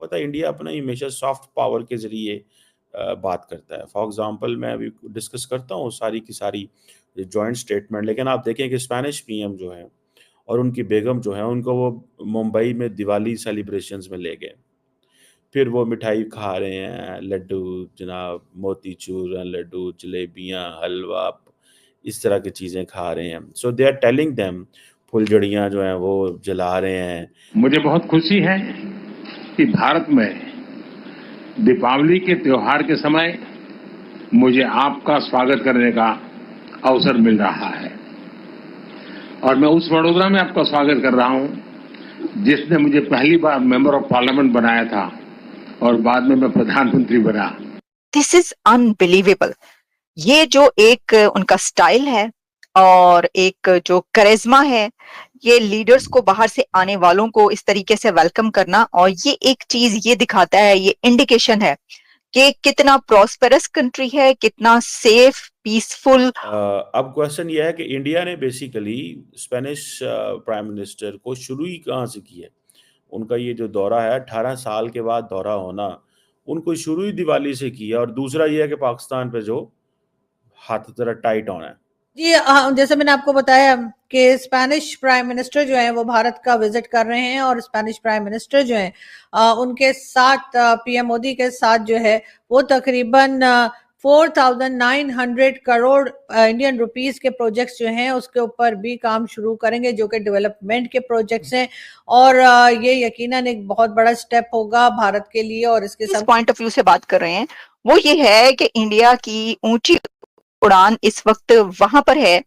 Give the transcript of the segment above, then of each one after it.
पता है इंडिया अपना हमेशा सॉफ्ट पावर के ज़रिए बात करता है। फॉर एग्ज़ाम्पल मैं अभी डिस्कस करता हूँ सारी की सारी जॉइंट स्टेटमेंट, लेकिन आप देखें कि स्पेनिश पीएम जो हैं और उनकी बेगम जो हैं, उनको वो मुंबई में दिवाली सेलिब्रेशंस में ले गए। फिर वो मिठाई खा रहे हैं, लड्डू जनाब, मोतीचूर, लड्डू, जलेबियाँ, हलवा, इस तरह की चीज़ें खा रहे हैं। So they are telling them, फुलझड़ियाँ जो हैं वो जला रहे हैं। मुझे बहुत खुशी है कि भारत में दीपावली के त्योहार के समय मुझे आपका स्वागत करने का अवसर मिल रहा है और मैं उस वडोदरा में आपका स्वागत कर रहा हूं जिसने मुझे पहली बार मेंबर ऑफ पार्लियामेंट बनाया था और बाद में मैं प्रधानमंत्री बना। This is unbelievable. ये जो एक उनका स्टाइल है और एक जो करिश्मा है, ये लीडर्स को बाहर से आने वालों को इस तरीके से वेलकम करना, और ये एक चीज ये दिखाता है, ये इंडिकेशन है कि कितना प्रॉस्पेरस कंट्री है, कितना सेफ पीसफुल। अब क्वेश्चन ये है कि इंडिया ने बेसिकली स्पेनिश प्राइम मिनिस्टर को शुरू ही कहाँ से किया है। उनका ये जो दौरा है 18 साल के बाद दौरा होना, उनको शुरू ही दिवाली से किया। और दूसरा ये है कि पाकिस्तान पे जो हाथ जरा टाइट होना है। जी जैसे मैंने आपको बताया कि स्पेनिश प्राइम मिनिस्टर जो है वो भारत का विजिट कर रहे हैं और स्पेनिश प्राइम मिनिस्टर जो है उनके साथ पीएम मोदी के साथ जो है वो तकरीबन 4,900 करोड़ इंडियन रुपीस के प्रोजेक्ट्स जो हैं उसके ऊपर भी काम शुरू करेंगे, जो कि डेवलपमेंट के प्रोजेक्ट्स हैं। और ये यकीनन एक बहुत बड़ा स्टेप होगा भारत के लिए। और इसके पॉइंट ऑफ व्यू से बात कर रहे हैं वो ये है कि इंडिया की ऊंची उड़ान इस वक्त वहां पर है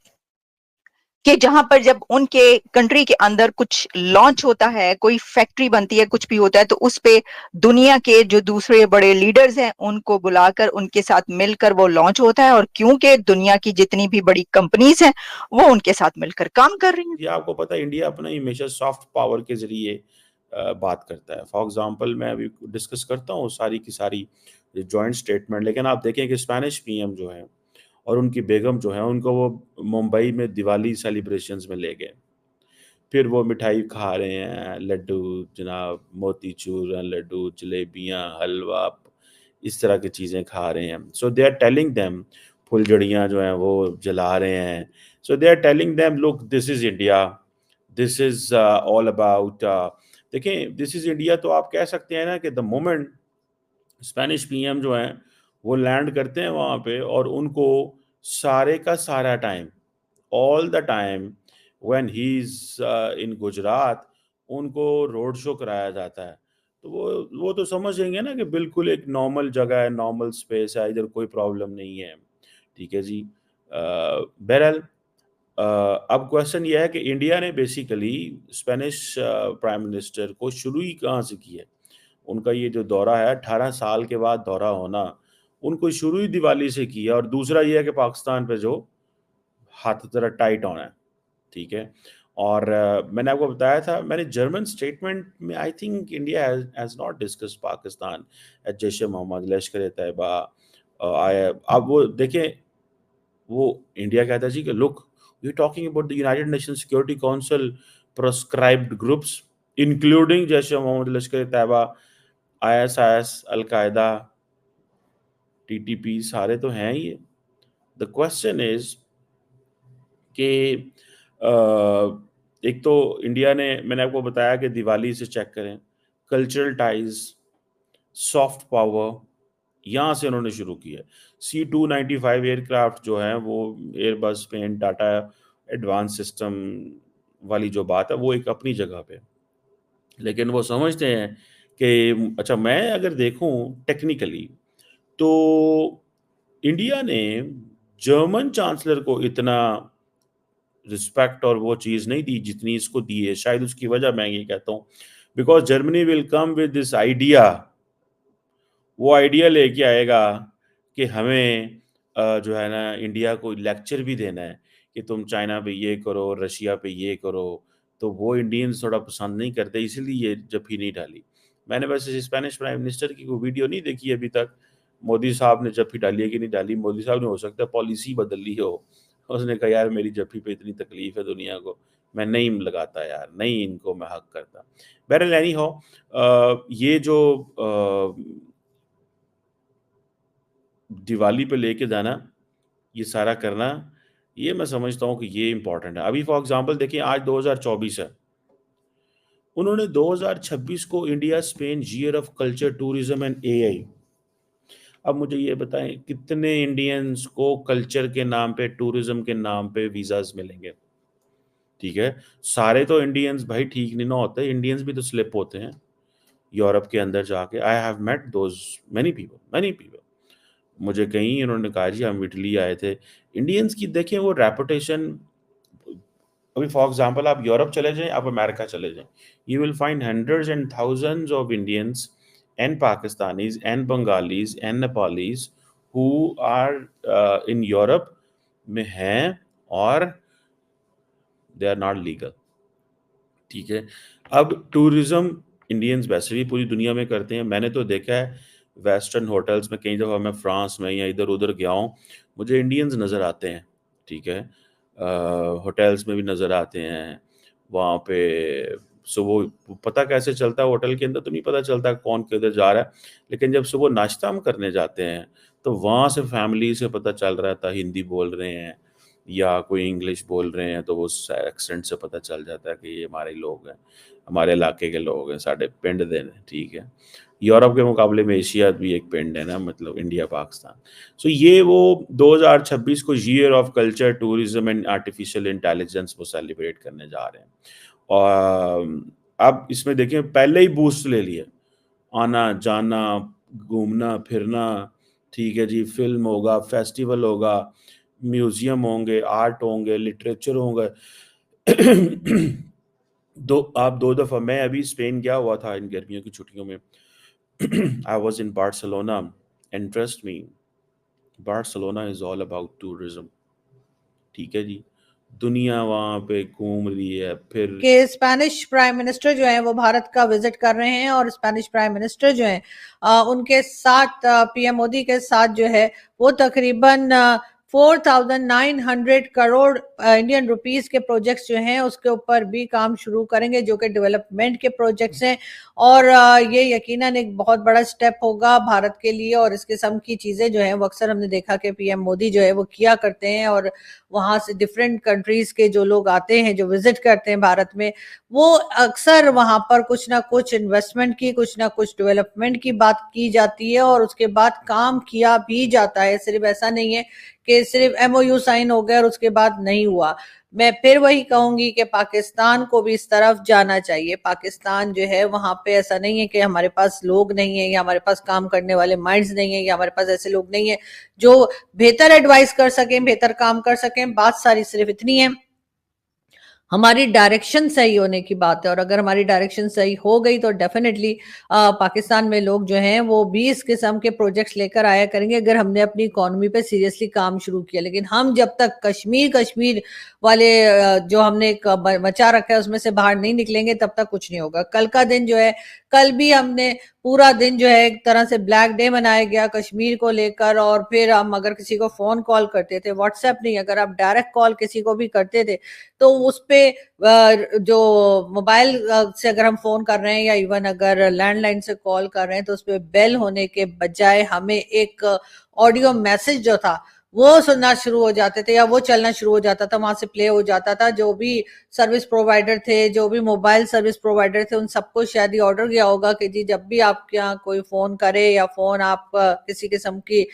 कि जहां पर जब उनके कंट्री के अंदर कुछ लॉन्च होता है, कोई फैक्ट्री बनती है, कुछ भी होता है, तो उस पे दुनिया के जो दूसरे बड़े लीडर्स हैं उनको बुलाकर उनके साथ मिलकर वो लॉन्च होता है। और क्योंकि दुनिया की जितनी भी बड़ी कंपनीज हैं वो उनके साथ मिलकर काम कर रही हैं। ये आपको पता है इंडिया अपना हमेशा सॉफ्ट पावर के ज़रिए बात करता है। फॉर एग्ज़ाम्पल मैं अभी डिस्कस करता हूँ सारी की सारी जॉइंट स्टेटमेंट, लेकिन आप देखें कि स्पेनिश पीएम जो हैं और उनकी बेगम जो हैं, उनको वो मुंबई में दिवाली सेलिब्रेशंस में ले गए। फिर वो मिठाई खा रहे हैं, लड्डू जनाब, मोतीचूर, लड्डू, जलेबियाँ, हलवा, इस तरह की चीज़ें खा रहे हैं। So they are telling them, फुलझड़ियाँ जो हैं वो जला रहे हैं। So they are telling them, look this is India, this is all about देखें दिस इज़ इंडिया। तो आप कह सकते हैं ना कि द मोमेंट स्पेनिश पीएम जो हैं वो लैंड करते हैं वहाँ पे, और उनको सारे का सारा time, all the time when he is in Gujarat, उनको रोड शो कराया जाता है। तो वो तो समझेंगे ना कि बिल्कुल एक नॉर्मल जगह है, नॉर्मल स्पेस है, इधर कोई प्रॉब्लम नहीं है। ठीक है जी। बहरहाल अब क्वेश्चन ये है कि इंडिया ने बेसिकली स्पेनिश प्राइम मिनिस्टर को शुरू ही कहाँ से किया है। उनका ये जो दौरा है 18 साल के बाद दौरा होना, उनको शुरू ही दिवाली से किया। और दूसरा ये है कि पाकिस्तान पे जो हाथ जरा टाइट होना है। ठीक है। और मैंने आपको बताया था, मैंने जर्मन स्टेटमेंट में I think India has not discuss Pakistan at Jaish e Mohammed, Lashkar e Taiba. अब वो देखें, वो इंडिया कहता है जी कि look we talking about the United Nation Security Council proscribed groups including Jaish e Mohammed, Lashkar e Taiba, ISIS, al Qaeda, TTP, सारे तो हैं ही। द क्वेश्चन इज कि एक तो इंडिया ने, मैंने आपको बताया कि दिवाली से चेक करें, कल्चरल टाइज, सॉफ्ट पावर, यहाँ से उन्होंने शुरू किया। C295 एयरक्राफ्ट जो है वो एयरबस पेन टाटा एडवांस सिस्टम वाली जो बात है वो एक अपनी जगह पे, लेकिन वो समझते हैं कि अच्छा मैं अगर देखूं टेक्निकली तो इंडिया ने जर्मन चांसलर को इतना रिस्पेक्ट और वो चीज़ नहीं दी जितनी इसको दी है। शायद उसकी वजह मैं ये कहता हूँ, because Germany will come with this idea, वो आइडिया लेके आएगा कि हमें जो है ना इंडिया को लेक्चर भी देना है कि तुम चाइना पे ये करो, रशिया पे ये करो। तो वो इंडियंस थोड़ा पसंद नहीं करते, इसीलिए ये जफ्फी नहीं डाली। मैंने वैसे स्पेनिश प्राइम मिनिस्टर की कोई वीडियो नहीं देखी अभी तक, मोदी साहब ने जफ्फी डाली है कि नहीं डाली। मोदी साहब ने हो सकता है पॉलिसी बदल ली हो, उसने कहा यार मेरी जफ्फी पे इतनी तकलीफ है दुनिया को, मैं नहीं लगाता यार, नहीं इनको मैं हक करता। बहरहाल एनी हाउ ये जो दिवाली पे लेके जाना, ये सारा करना, ये मैं समझता हूँ कि ये इम्पोर्टेंट है। अभी फॉर एग्ज़ाम्पल देखिए आज 2024 है। उन्होंने 2026 को India Spain year of culture, tourism and AI. अब मुझे ये बताएं कितने इंडियंस को कल्चर के नाम पे, टूरिज्म के नाम पे वीज़ाज़ मिलेंगे? ठीक है, सारे तो इंडियंस भाई ठीक नहीं ना होते, इंडियंस भी तो स्लिप होते हैं यूरोप के अंदर जाके। I have met those many people. मुझे कहीं उन्होंने कहा जी हम इटली आए थे। इंडियंस की देखें वो रेपुटेशन, अभी फॉर एग्जांपल आप यूरोप चले जाएं, आप अमेरिका चले जाएं, you will find hundreds and thousands of Indians and Pakistanis and Bengalis and Nepalis who are in Europe में हैं और दे आर नॉट लीगल। ठीक है, अब टूरिज्म इंडियंस वैसे भी पूरी दुनिया में करते हैं। मैंने तो देखा है वेस्टर्न होटल्स में, कई दफ़ा मैं फ्रांस में या इधर उधर गया हूँ, मुझे इंडियंस नज़र आते हैं। ठीक है, होटल्स में भी नज़र आते हैं वहाँ पे। सुबह पता कैसे चलता है, होटल के अंदर तो नहीं पता चलता कौन किधर जा रहा है, लेकिन जब सुबह नाश्ता हम करने जाते हैं तो वहाँ से फैमिली से पता चल रहा था हिंदी बोल रहे हैं या कोई इंग्लिश बोल रहे हैं, तो वो एक्सेंट से पता चल जाता है कि ये हमारे लोग हैं, हमारे इलाके के लोग हैं, साढ़े पिंड दे हैं। ठीक है, यूरोप के मुकाबले में एशिया भी एक पिंड है ना, मतलब इंडिया पाकिस्तान। सो ये वो 2026 को year of culture, tourism and artificial intelligence वो सेलिब्रेट करने जा रहे हैं। और अब इसमें देखें पहले ही बूस्ट ले लिए, आना जाना, घूमना फिरना, ठीक है जी, फिल्म होगा, फेस्टिवल होगा, म्यूजियम होंगे, आर्ट होंगे, लिटरेचर होंगे। दो दफ़ा मैं अभी स्पेन गया हुआ था इन गर्मियों की छुट्टियों में। I was in Barcelona and trust me, Barcelona is all about tourism। ठीक है जी, दुनिया वहाँ पे घूम रही है। फिर कि स्पेनिश प्राइम मिनिस्टर जो है वो भारत का विजिट कर रहे हैं और स्पेनिश प्राइम मिनिस्टर जो है उनके साथ पीएम मोदी के साथ जो है वो तकरीबन 4,900 करोड़ इंडियन रुपीस के प्रोजेक्ट्स जो हैं उसके ऊपर भी काम शुरू करेंगे, जो कि डेवलपमेंट के प्रोजेक्ट्स हैं। और ये यकीनन एक बहुत बड़ा स्टेप होगा भारत के लिए। और इस किस्म की चीजें जो हैं वो अक्सर हमने देखा कि पीएम मोदी जो है वो किया करते हैं, और वहां से डिफरेंट कंट्रीज के जो लोग आते हैं, जो विजिट करते हैं भारत में, वो अक्सर वहां पर कुछ ना कुछ इन्वेस्टमेंट की, कुछ ना कुछ डेवलपमेंट की बात की जाती है और उसके बाद काम किया भी जाता है। सिर्फ ऐसा नहीं है कि सिर्फ एमओयू साइन हो गया और उसके बाद नहीं हुआ। मैं फिर वही कहूंगी कि पाकिस्तान को भी इस तरफ जाना चाहिए। पाकिस्तान जो है वहां पे ऐसा नहीं है कि हमारे पास लोग नहीं है या हमारे पास काम करने वाले माइंड्स नहीं है या हमारे पास ऐसे लोग नहीं है जो बेहतर एडवाइस कर सकें, बेहतर काम कर सकें। बात सारी सिर्फ इतनी है, हमारी डायरेक्शन सही होने की बात है। और अगर हमारी डायरेक्शन सही हो गई तो डेफिनेटली पाकिस्तान में लोग जो हैं वो 20 किस्म के प्रोजेक्ट्स लेकर आया करेंगे, अगर हमने अपनी इकोनॉमी पे सीरियसली काम शुरू किया। लेकिन हम जब तक कश्मीर वाले जो हमने एक मचा रखा है उसमें से बाहर नहीं निकलेंगे तब तक कुछ नहीं होगा। कल का दिन जो है, कल भी हमने पूरा दिन जो है एक तरह से ब्लैक डे मनाया गया कश्मीर को लेकर। और फिर हम अगर किसी को फोन कॉल करते थे, व्हाट्सएप नहीं, अगर आप डायरेक्ट कॉल किसी को भी करते थे तो उस पे जो मोबाइल से अगर हम फोन कर रहे हैं या इवन अगर लैंडलाइन से कॉल कर रहे हैं तो उस पे बेल होने के बजाय हमें एक ऑडियो मैसेज जो था वो सुनना शुरू हो जाते थे या वो चलना शुरू हो जाता था, वहां से प्ले हो जाता था। जो भी सर्विस प्रोवाइडर थे, जो भी मोबाइल सर्विस प्रोवाइडर थे, उन सबको शायद ये ऑर्डर गया होगा कि जी जब भी आपके यहाँ कोई फोन करे या फोन आप किसी किस्म की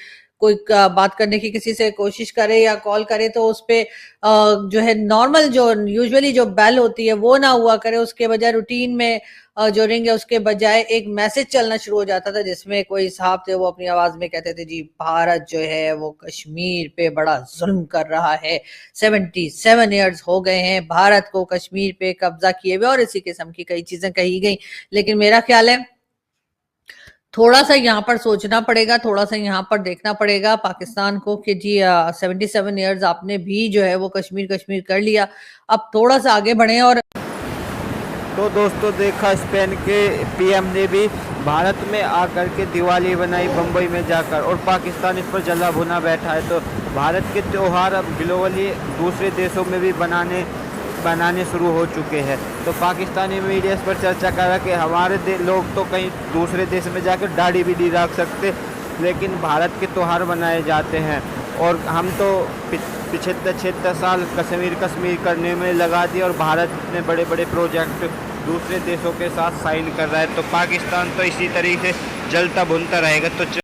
कोई बात करने की किसी से कोशिश करे या कॉल करे तो उस पे जो है नॉर्मल जो यूजुअली जो बेल होती है वो ना हुआ करे, उसके बजाय रूटीन में जो रिंग है उसके बजाय एक मैसेज चलना शुरू हो जाता था जिसमें कोई साहब थे वो अपनी आवाज में कहते थे जी भारत जो है वो कश्मीर पे बड़ा जुल्म कर रहा है, 77 ईयर्स हो गए हैं भारत को कश्मीर पे कब्जा किए हुए, और इसी किस्म की कई चीजें कही गई। लेकिन मेरा ख्याल है थोड़ा सा यहाँ पर सोचना पड़ेगा, थोड़ा सा यहाँ पर देखना पड़ेगा पाकिस्तान को कि जी 77 ईयर्स आपने भी जो है वो कश्मीर कर लिया, अब थोड़ा सा आगे बढ़े। और तो दोस्तों देखा स्पेन के पीएम ने भी भारत में आकर के दिवाली बनाई बम्बई में जाकर, और पाकिस्तान इस पर जला भुना बैठा है। तो भारत के त्यौहार अब ग्लोबली दूसरे देशों में भी बनाने बनाने शुरू हो चुके हैं। तो पाकिस्तानी मीडिया इस पर चर्चा कर रहा है कि हमारे लोग तो कहीं दूसरे देश में जाकर दाढ़ी भी नहीं रख सकते, लेकिन भारत के त्योहार मनाए जाते हैं। और हम तो 75 साल कश्मीर करने में लगा दिए और भारत ने बड़े बड़े प्रोजेक्ट दूसरे देशों के साथ साइन कर रहा है। तो पाकिस्तान तो इसी तरीके से जलता भुनता रहेगा। तो